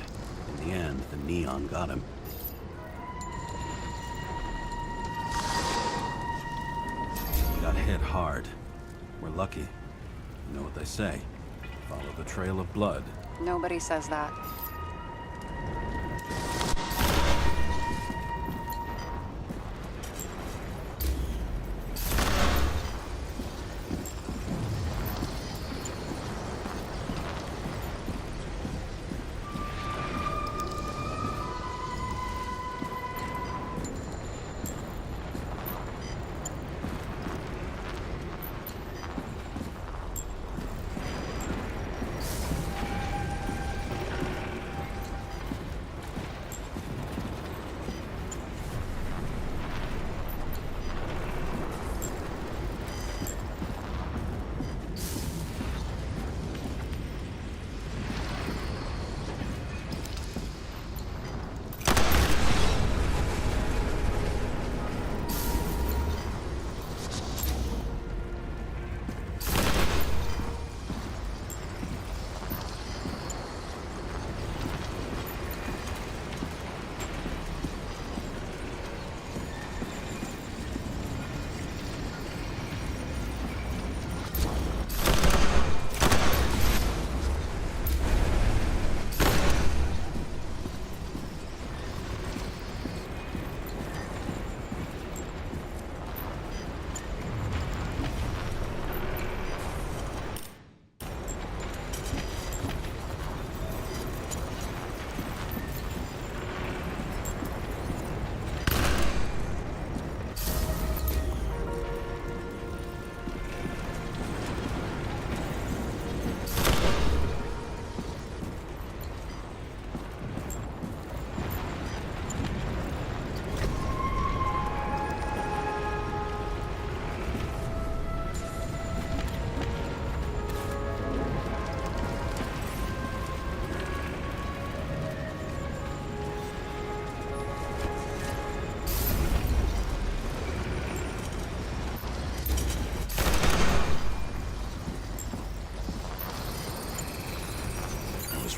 in the end, the neon got him. He got hit hard. We're lucky. You know what they say. Follow the trail of blood. Nobody says that.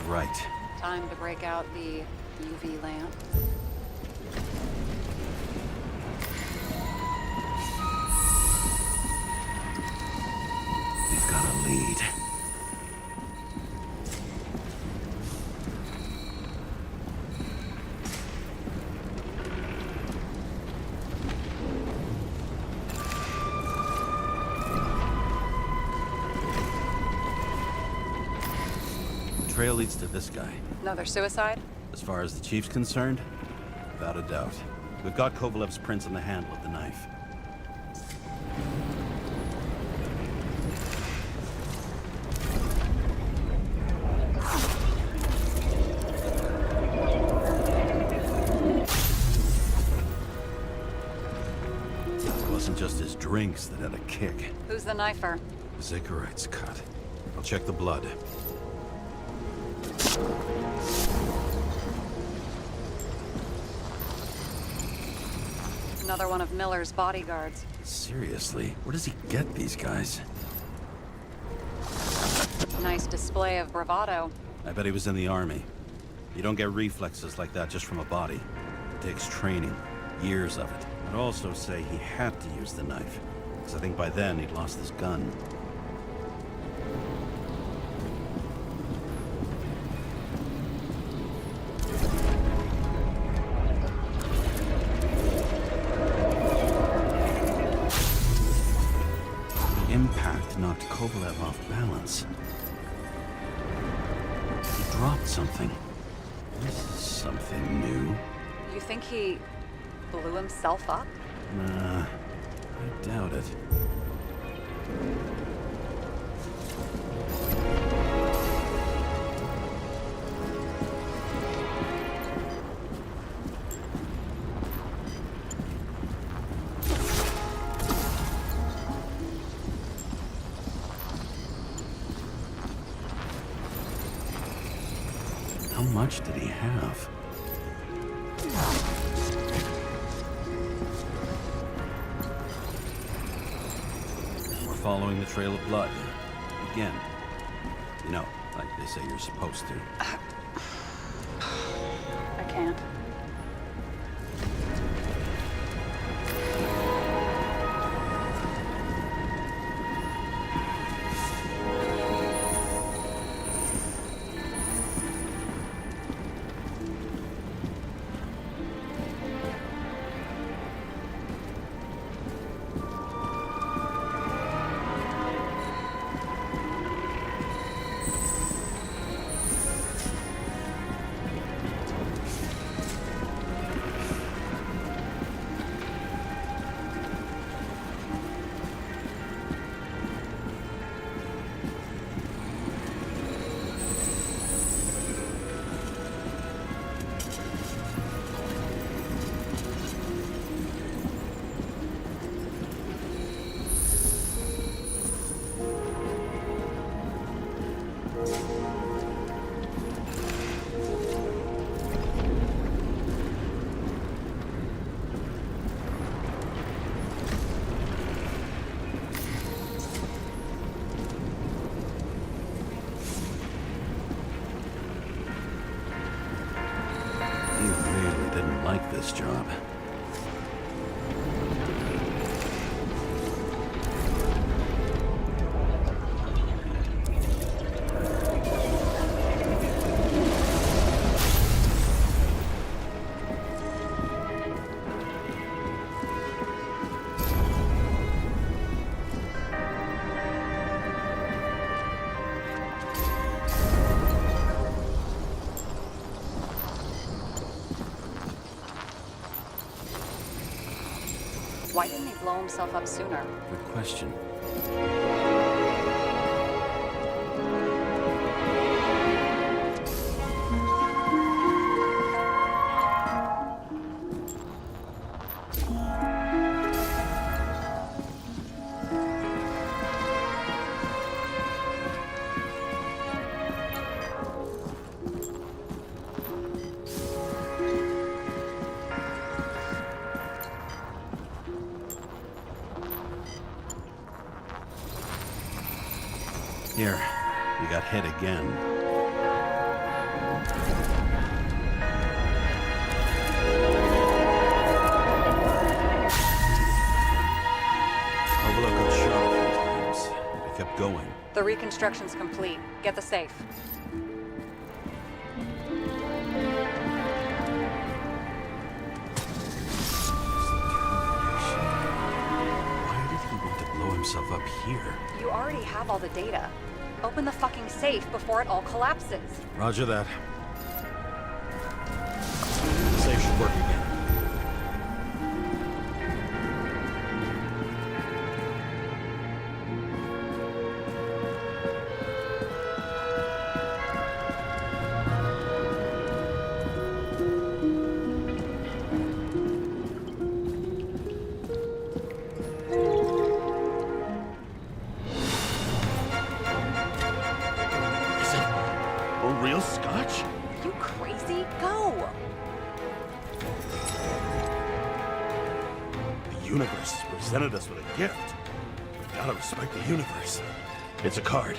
Right. Time to break out the UV lamp. We've got a lead. Trail leads to this guy. Another suicide? As far as the chief's concerned, without a doubt. We've got Kovalev's prints on the handle of the knife. It wasn't just his drinks that had a kick. Who's the knifer? Icarite's cut. I'll check the blood. Another one of Miller's bodyguards. Seriously, where does he get these guys? Nice display of bravado. I bet he was in the army. You don't get reflexes like that just from a body. It takes training, years of it. I'd also say he had to use the knife, because I think by then he'd lost his gun. Impact knocked Kovalev off balance. He dropped something. This is something new. You think he blew himself up? Nah, I doubt it. How much did he have? We're following the trail of blood. Again. You know, like they say you're supposed to. I can't. He really didn't like this job. Why didn't he blow himself up sooner? Good question. Here, you got hit again. Kovalev got shot a few times. He kept going. The reconstruction's complete. Get the safe. Why did he want to blow himself up here? You already have all the data. Open the fucking safe before it all collapses. Roger that. The safe should work again. Real scotch? You crazy? Go! The universe has presented us with a gift. We gotta respect the universe. It's a card.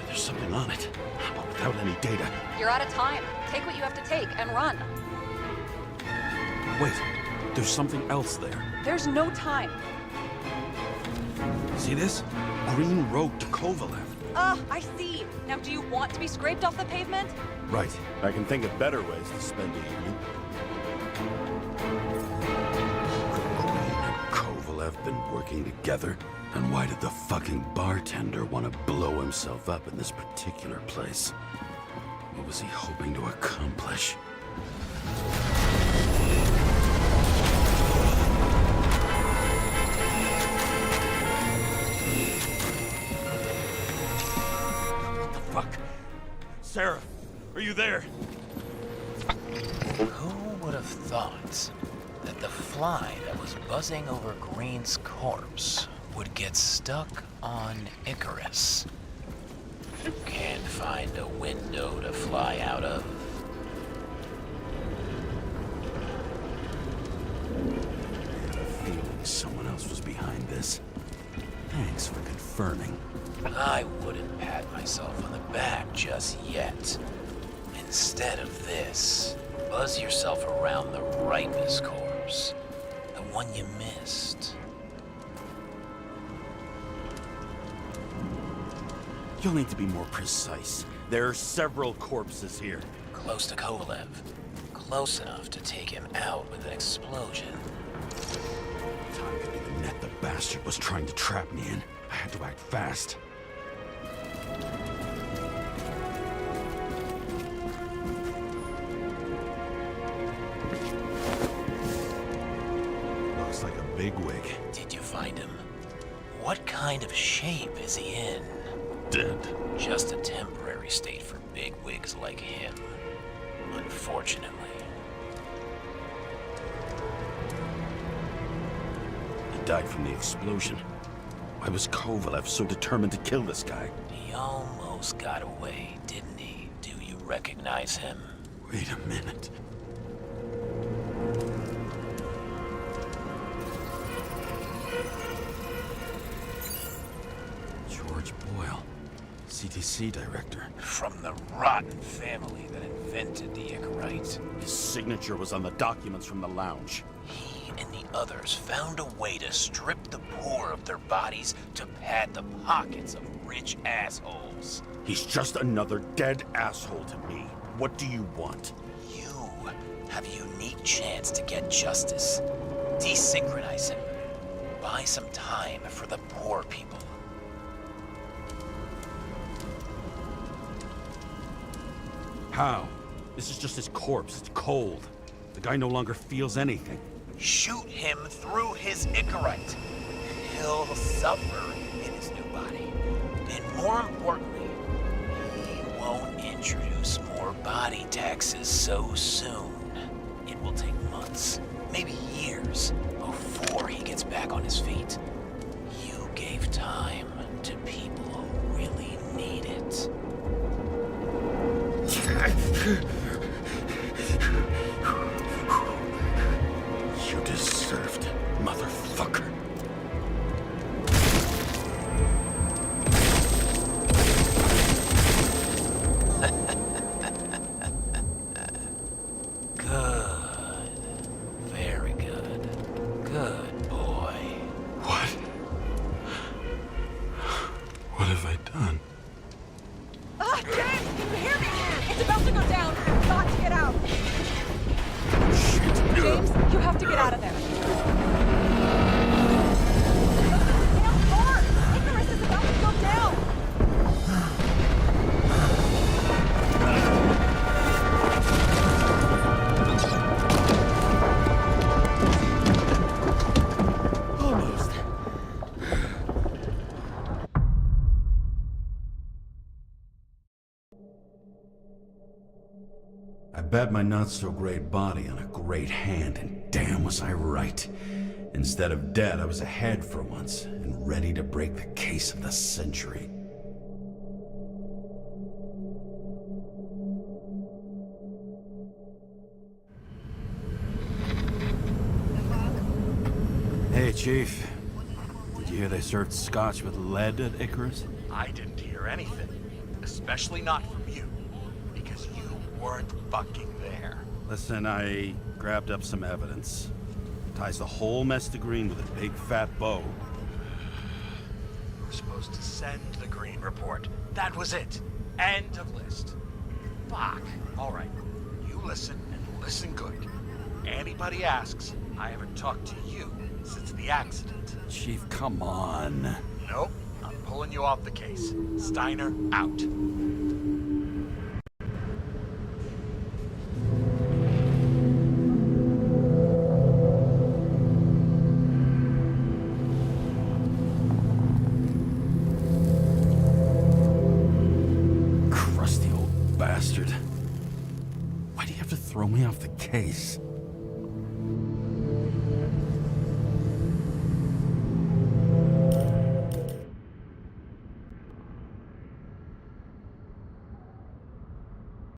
There's something on it, but without any data. You're out of time. Take what you have to take and run. Wait, there's something else there. There's no time. See this? Green road to Kovalev. I see. Now, do you want to be scraped off the pavement? Right. I can think of better ways to spend the evening. Green and Kovalev been working together? And why did the fucking bartender want to blow himself up in this particular place? was he hoping to accomplish? What the fuck? Sarah, are you there? Who would have thought that the fly that was buzzing over Green's corpse would get stuck on Icarus? Can't find a window to fly out of. I had a feeling someone else was behind this. Thanks for confirming. I wouldn't pat myself on the back just yet. Instead of this, buzz yourself around the Ripus corpse. The one you missed. You'll need to be more precise. There are several corpses here. Close to Kovalev. Close enough to take him out with an explosion. Time could be the net the bastard was trying to trap me in. I had to act fast. Looks like a bigwig. Did you find him? What kind of shape is he in? Dead. Just a temporary state for bigwigs like him. Unfortunately. He died from the explosion. Why was Kovalev so determined to kill this guy? He almost got away, didn't he? Do you recognize him? Wait a minute. George Boyle, CTC director. From the rotten family that invented the Icarite. His signature was on the documents from the lounge. He and the others found a way to strip the poor of their bodies to pad the pockets of rich assholes. He's just another dead asshole to me. What do you want? You have a unique chance to get justice. Desynchronize him. Buy some time for the poor people. How? This is just his corpse. It's cold. The guy no longer feels anything. Shoot him through his Icarite. He'll suffer in his new body. And more importantly, he won't introduce more body taxes so soon. It will take months, maybe years, before he gets back on his feet. You gave time to people who really need it. You deserved it, motherfucker. Good. Very good. Good boy. What? What have I done? Ah, James, can you hear me? It's about to go down. You've got to get out. James, you have to get out of there. Damn door! Icarus is about to go down. Almost. I bet my not-so-great body on a great hand, and damn was I right. Instead of dead, I was ahead for once, and ready to break the case of the century. Hey, Chief. Did you hear they served scotch with lead at Icarus? I didn't hear anything. Especially not from you. Because you weren't fucking there. Listen, I grabbed up some evidence. Ties the whole mess to Green with a big fat bow. You were supposed to send the Green report. That was it. End of list. Fuck. All right. You listen and listen good. Anybody asks, I haven't talked to you since the accident. Chief, come on. Nope. I'm pulling you off the case. Steiner out. throw me off the case.